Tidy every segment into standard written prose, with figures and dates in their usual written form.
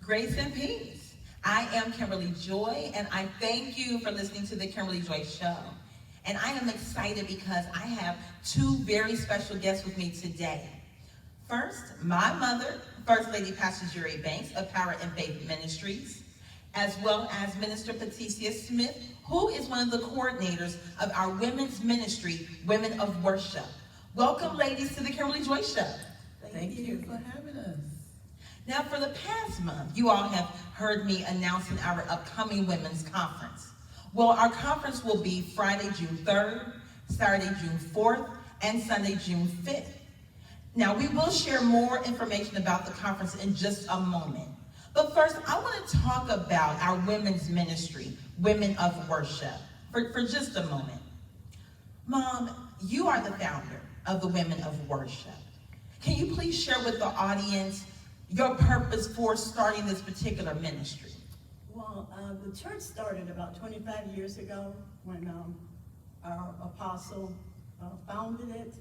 Grace and peace. I am Kimberly Joy, and I thank you for listening to the Kimberly Joy Show. And I am excited because I have two very special guests with me today. First, my mother, First Lady Pastor Gerri Banks of Power and Faith Ministries, as well as Minister Paticia Smith, who is one of the coordinators of our women's ministry, Women of Worship. Welcome, ladies, to the Kimberly Joy Show. Thank you for having us. Now, for the past month, you all have heard me announcing our upcoming women's conference. Well, our conference will be Friday, June 3rd, Saturday, June 4th, and Sunday, June 5th. Now, we will share more information about the conference in just a moment. But first, I want to talk about our women's ministry, Women of Worship, for just a moment. Mom, you are the founder of the Women of Worship. Can you please share with the audience your purpose for starting this particular ministry? Well, the church started about 25 years ago when our apostle founded it.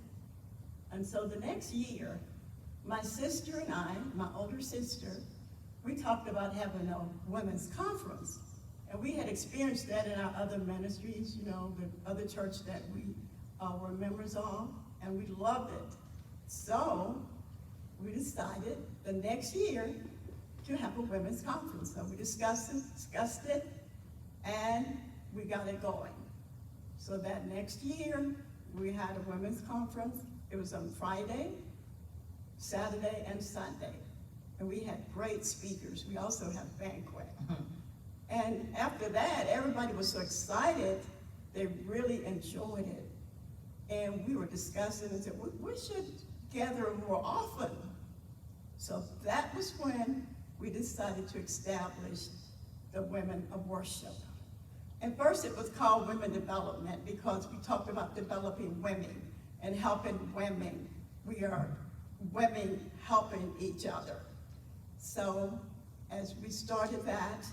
And so the next year, my sister and I, my older sister, we talked about having a women's conference. And we had experienced that in our other ministries, you know, the other church that we were members of, and we loved it. So we decided the next year to have a women's conference. So we discussed it, and we got it going. So that next year, we had a women's conference. It was on Friday, Saturday, and Sunday. And we had great speakers. We also had banquet. And after that, everybody was so excited, they really enjoyed it. And we were discussing and said, we should gather more often. So that was when we decided to establish the Women of Worship. And first it was called Women Development because we talked about developing women and helping women. We are women helping each other. So as we started that,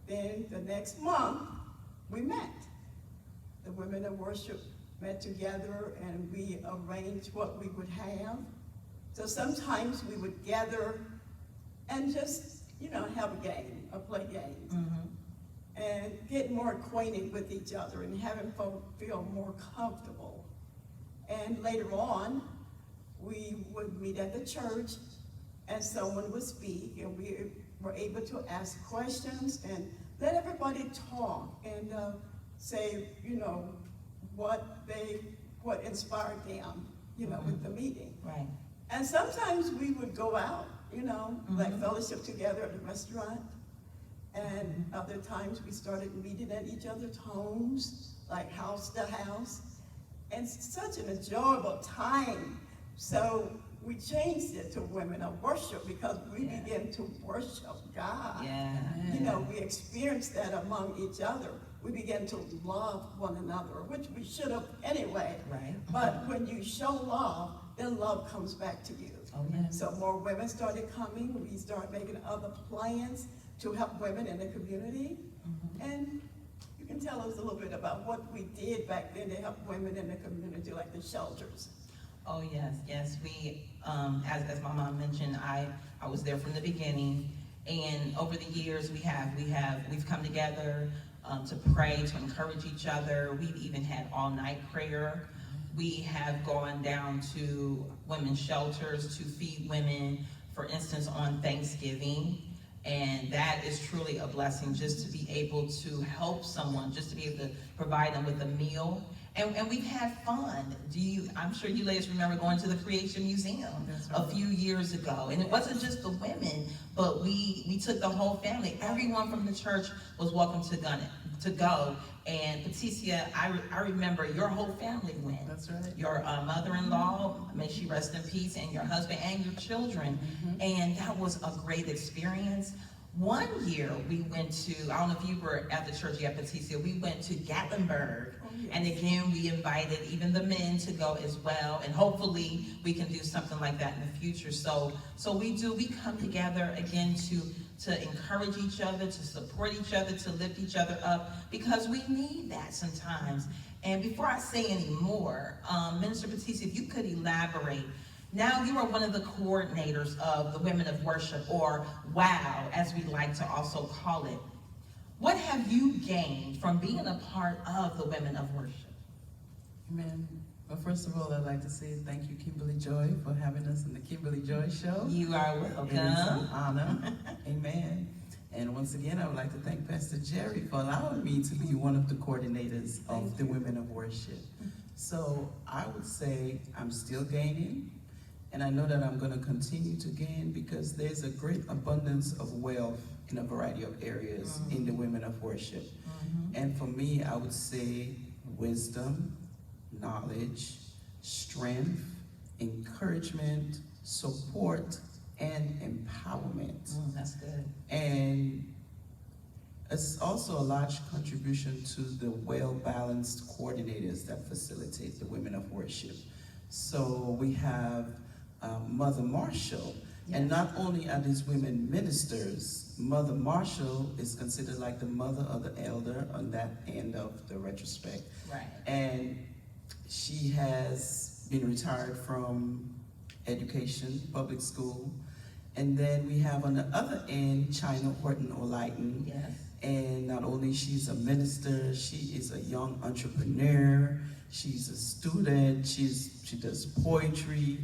then the next month we met. The Women of Worship met together and we arranged what we would have. So sometimes we would gather and just, you know, have a game or play games. And get more acquainted with each other and having folk feel more comfortable. And later on, we would meet at the church and someone would speak and we were able to ask questions and let everybody talk and say, you know, what inspired them, you know, with the meeting. Right. And sometimes we would go out, you know, like fellowship together at a restaurant. And other times we started meeting at each other's homes, like house to house. And such an enjoyable time. So we changed it to Women of Worship because we began to worship God. You know, we experienced that among each other. We began to love one another, which we should have anyway. Right. But when you show love, then love comes back to you. Oh, yes. So more women started coming. We started making other plans to help women in the community. And you can tell us a little bit about what we did back then to help women in the community, like the shelters. Oh, yes. We, as my mom mentioned, I was there from the beginning. And over the years, we've come together to pray, to encourage each other. We've even had all-night prayer. We have gone down to women's shelters to feed women, for instance, on Thanksgiving. And that is truly a blessing, just to be able to help someone, just to be able to provide them with a meal. And we've had fun. I'm sure you ladies remember going to the Creation Museum a few years ago. And it wasn't just the women, but we took the whole family. Everyone from the church was welcome to go. And Paticia, I remember your whole family went. That's right. Your mother-in-law, may she rest in peace, and your husband and your children. And that was a great experience. One year we went to, I don't know if you were at the church yet, Paticia, we went to Gatlinburg. And again, we invited even the men to go as well. And hopefully we can do something like that in the future. So we come together again to encourage each other, to support each other, to lift each other up, because we need that sometimes. And before I say any more, Minister Paticia, if you could elaborate, Now you are one of the coordinators of the Women of Worship, or WOW, as we like to also call it. What have you gained from being a part of the Women of Worship? Amen. Well, first of all, I'd like to say thank you, Kimberly Joy, for having us in the Kimberly Joy Show. You are It is an welcome. honor. Amen. And once again, I would like to thank Pastor Gerri for allowing me to be one of the coordinators of the Women of Worship. So I would say I'm still gaining, and I know that I'm going to continue to gain because there's a great abundance of wealth in a variety of areas in the Women of Worship. And for me, I would say wisdom, knowledge, strength, encouragement, support, and empowerment. That's good. And it's also a large contribution to the well-balanced coordinators that facilitate the Women of Worship. So we have Mother Marshall, and not only are these women ministers, Mother Marshall is considered like the mother of the elder on that end of the retrospect. Right. And she has been retired from education, public school. And then we have on the other end, China Horton O'Lighton. Yes. And not only she's a minister, she is a young entrepreneur, she's a student, she does poetry.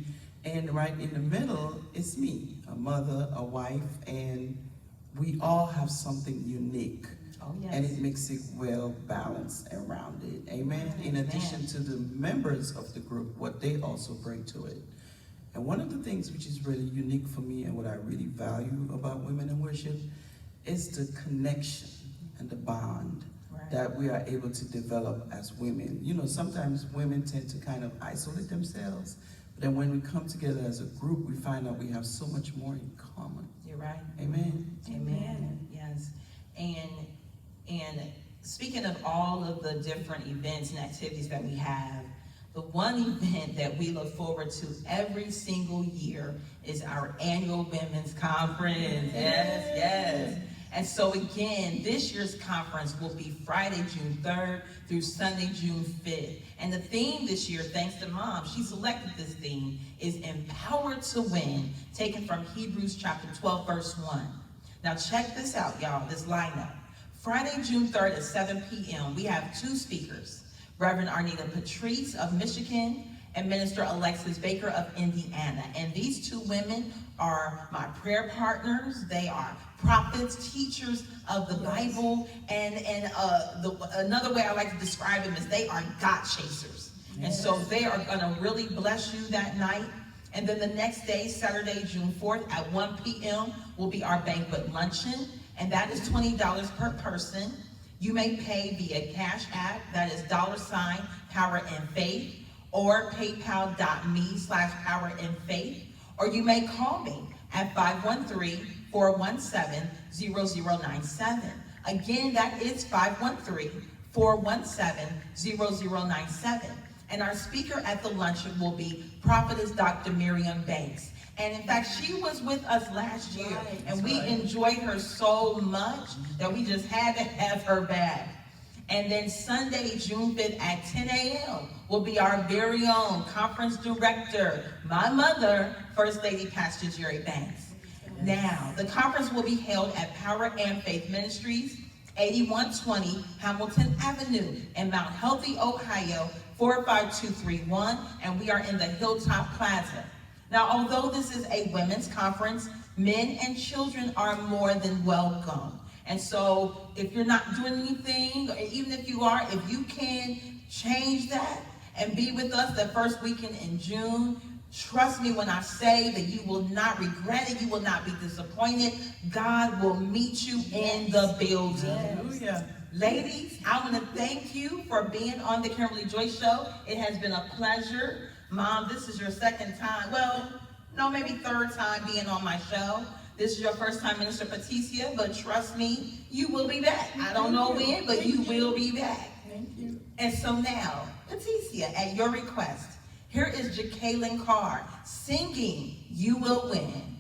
And right in the middle is me, a mother, a wife, and we all have something unique. Oh, yes. And it makes it well balanced and rounded. Amen. In addition to the members of the group, what they also bring to it. And one of the things which is really unique for me and what I really value about Women in Worship is the connection and the bond that we are able to develop as women. You know, sometimes women tend to kind of isolate themselves, but then when we come together as a group, we find out we have so much more in common. You're right. Amen. Amen. Yes. And speaking of all of the different events and activities that we have, the one event that we look forward to every single year is our annual Women's Conference. Yes, yes. And so again, this year's conference will be Friday, June 3rd through Sunday, June 5th. And the theme this year, thanks to Mom, she selected this theme, is Empowered to Win, taken from Hebrews chapter 12, verse 1. Now check this out, y'all, this lineup. Friday, June 3rd at 7 p.m., we have two speakers, Reverend Arnita Patrice of Michigan and Minister Alexis Baker of Indiana. And these two women are my prayer partners. They are prophets, teachers of the Bible, and another way I like to describe them is they are God chasers. And so they are gonna really bless you that night. And then the next day, Saturday, June 4th at 1 p.m. will be our banquet luncheon, and that is $20 per person. You may pay via Cash App, that is $Power and Faith, or paypal.me/powerandfaith, or you may call me at 513-417-0097. Again, that is 513-417-0097. And our speaker at the luncheon will be Prophetess Dr. Miriam Banks. And in fact, she was with us last year, and we enjoyed her so much that we just had to have her back. And then Sunday, June 5th at 10 a.m. will be our very own conference director, my mother, First Lady Pastor Gerri Banks. Now, the conference will be held at Power and Faith Ministries, 8120 Hamilton Avenue in Mount Healthy, Ohio, 45231, and we are in the Hilltop Plaza. Now, although this is a women's conference, men and children are more than welcome. And so if you're not doing anything, or even if you are, if you can change that and be with us the first weekend in June, trust me when I say that you will not regret it, you will not be disappointed. God will meet you in the building. Hallelujah. Ladies, I want to thank you for being on the Kimberly Joy Show. It has been a pleasure. Mom, this is your second time, well, no, maybe third time being on my show. This is your first time, Minister Paticia, but trust me, you will be back. I don't know when, but you will be back. Thank you. And so now, Paticia, at your request, here is Jacqueline Carr singing You Will Win.